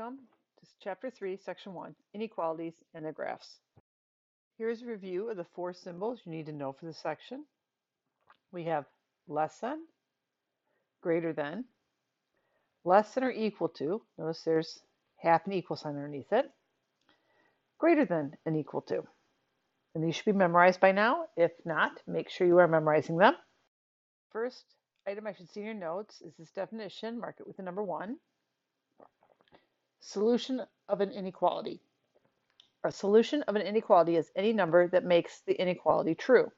Welcome to Chapter 3, Section 1, Inequalities and their Graphs. Here's a review of the four symbols you need to know for this section. We have less than, greater than, less than or equal to, notice there's half an equal sign underneath it, greater than and equal to. And these should be memorized by now. If not, make sure you are memorizing them. First item I should see in your notes is this definition, mark it with the number 1. Solution of an inequality. A solution of an inequality is any number that makes the inequality true.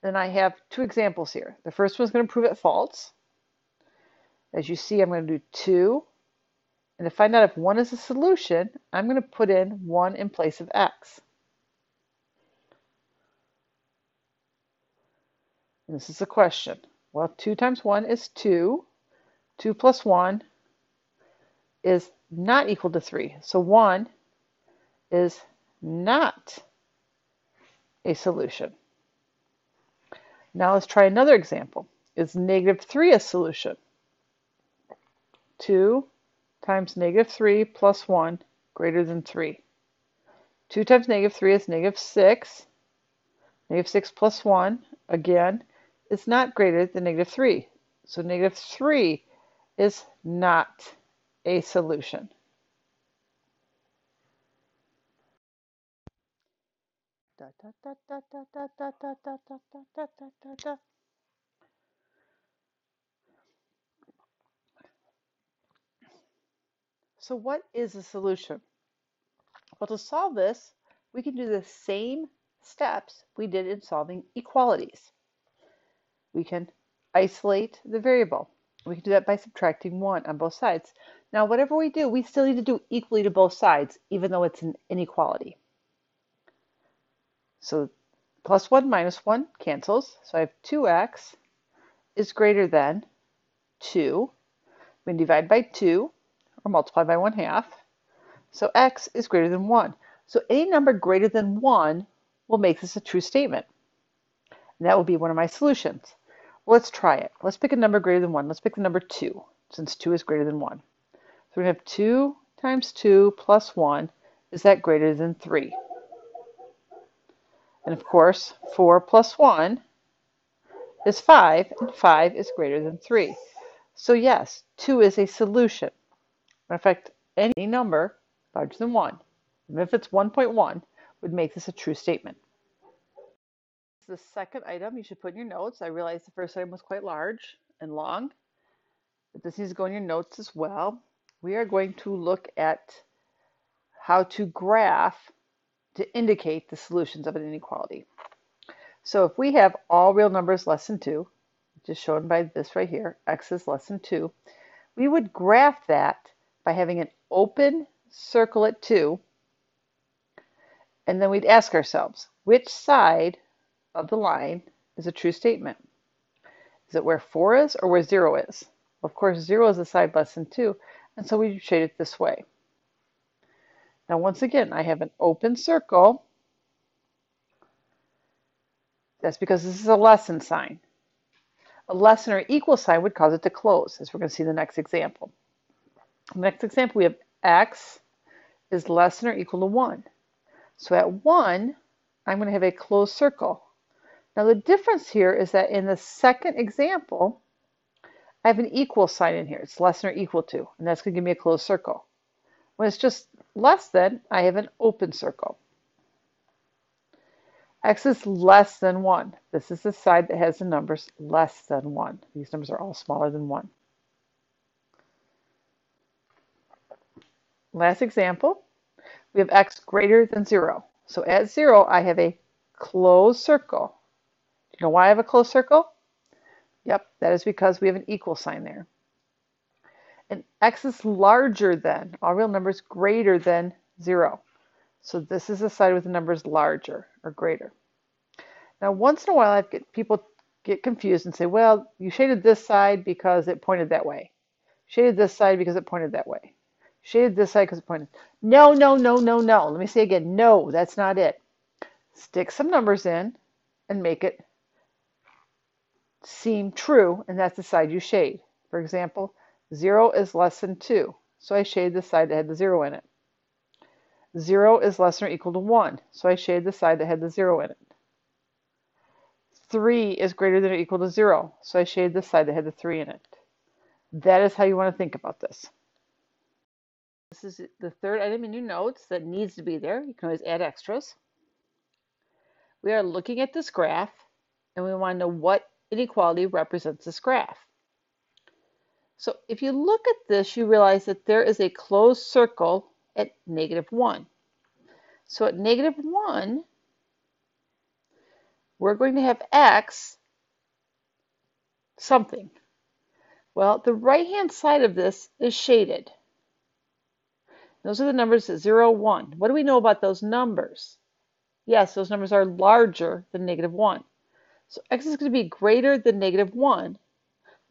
Then I have two examples here. The first one's going to prove it false. As you see, I'm going to do 2. And to find out if 1 is a solution, I'm going to put in 1 in place of x. And this is a question. Well, 2 times 1 is 2. 2 plus 1 is not equal to 3. So 1 is not a solution. Now let's try another example. Is negative 3 a solution? 2 times negative 3 plus 1 greater than 3. 2 times negative 3 is negative 6. Negative 6 plus 1, again, is not greater than negative 3. So negative 3 is not a solution. So what is a solution? Well, to solve this, we can do the same steps we did in solving equalities. We can isolate the variable. We can do that by subtracting 1 on both sides. Now, whatever we do, we still need to do equally to both sides, even though it's an inequality. So plus 1 minus 1 cancels. So I have 2x is greater than 2. We can divide by 2 or multiply by 1/2. So x is greater than 1. So any number greater than 1 will make this a true statement. And that will be one of my solutions. Well, let's try it. Let's pick a number greater than 1. Let's pick the number 2, since 2 is greater than 1. So we're going to have 2 times 2 plus 1. Is that greater than 3? And of course, 4 plus 1 is 5, and 5 is greater than 3. So yes, 2 is a solution. Matter of fact, any number larger than 1, even if it's 1.1, would make this a true statement. The second item you should put in your notes. I realized the first item was quite large and long, but this needs to go in your notes as well. We are going to look at how to graph to indicate the solutions of an inequality. So if we have all real numbers less than 2, which is shown by this right here, x is less than 2, we would graph that by having an open circle at 2, and then we'd ask ourselves, which side of the line is a true statement? Is it where 4 is or where 0 is? Of course, 0 is the side less than 2, and so we shade it this way. Now, once again, I have an open circle. That's because this is a less than sign. A less than or equal sign would cause it to close, as we're going to see in the next example. In the next example, we have x is less than or equal to 1. So at 1, I'm going to have a closed circle. Now the difference here is that in the second example, I have an equal sign in here. It's less than or equal to, and that's going to give me a closed circle. When it's just less than, I have an open circle. X is less than 1. This is the side that has the numbers less than 1. These numbers are all smaller than 1. Last example, we have x greater than 0. So at 0, I have a closed circle. Do you know why I have a closed circle? Yep, that is because we have an equal sign there. And x is larger than, all real numbers greater than 0. So this is the side with the numbers larger or greater. Now once in a while people get confused and say, well, you shaded this side because it pointed that way. Shaded this side because it pointed that way. Shaded this side because it pointed. No, no, no, no, no. Let me say again, no, that's not it. Stick some numbers in and make it seem true, and that's the side you shade. For example, 0 is less than 2. so I shaded the side that had the 0 in it. 0 is less than or equal to 1, so I shaded the side that had the 0 in it. 3 is greater than or equal to 0, so I shaded the side that had the 3 in it. That is how you want to think about this. This is the third item in your notes that needs to be there. You can always add extras. We are looking at this graph, and we want to know what inequality represents this graph. So if you look at this, you realize that there is a closed circle at -1. So at -1, we're going to have x something. Well, the right-hand side of this is shaded. Those are the numbers 0, 1. What do we know about those numbers? Yes, those numbers are larger than -1. So x is going to be greater than -1,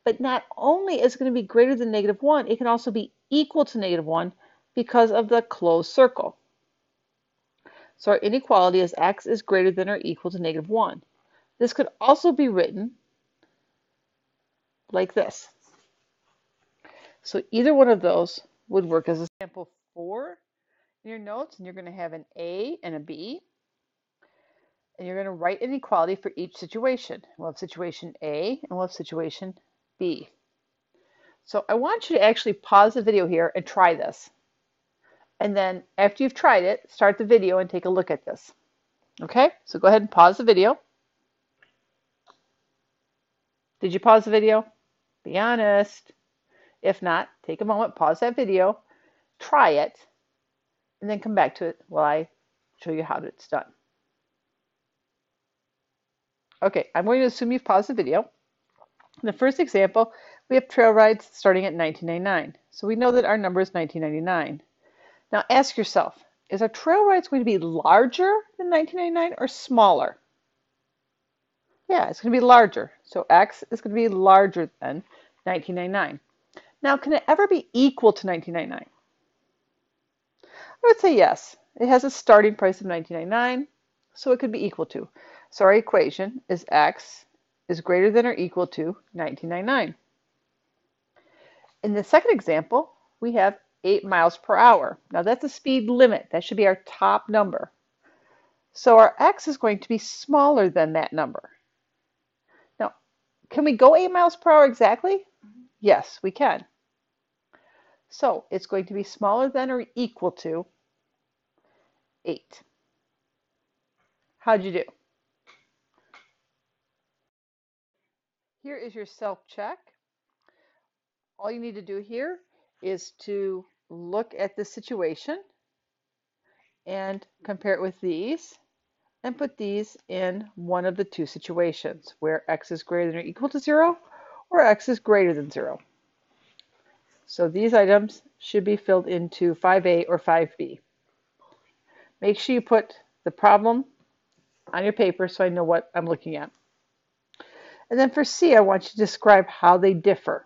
but not only is it going to be greater than -1, it can also be equal to -1 because of the closed circle. So our inequality is x is greater than or equal to -1. This could also be written like this. So either one of those would work as a example 4 in your notes, and you're going to have an A and a B. And you're going to write inequality for each situation. We'll have situation A and we'll have situation B. So I want you to actually pause the video here and try this. And then after you've tried it, start the video and take a look at this. Okay, so go ahead and pause the video. Did you pause the video? Be honest. If not, take a moment, pause that video, try it, and then come back to it while I show you how it's done. Okay, I'm going to assume you've paused the video. In the first example, we have trail rides starting at 1999. So we know that our number is 1999. Now ask yourself, is our trail rides going to be larger than 1999 or smaller? Yeah, it's going to be larger. So x is going to be larger than 1999. Now, can it ever be equal to 1999? I would say yes. It has a starting price of 1999, so it could be equal to. So our equation is x is greater than or equal to 1999. In the second example, we have 8 miles per hour. Now that's a speed limit. That should be our top number. So our x is going to be smaller than that number. Now, can we go 8 miles per hour exactly? Yes, we can. So it's going to be smaller than or equal to 8. How'd you do? Here is your self-check. All you need to do here is to look at the situation and compare it with these and put these in one of the two situations where x is greater than or equal to 0 or x is greater than 0. So these items should be filled into 5A or 5B. Make sure you put the problem on your paper so I know what I'm looking at. And then for C, I want you to describe how they differ.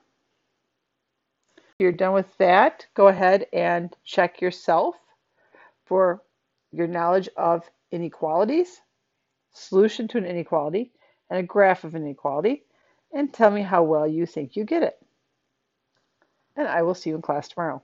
If you're done with that, go ahead and check yourself for your knowledge of inequalities, solution to an inequality, and a graph of an inequality, and tell me how well you think you get it. And I will see you in class tomorrow.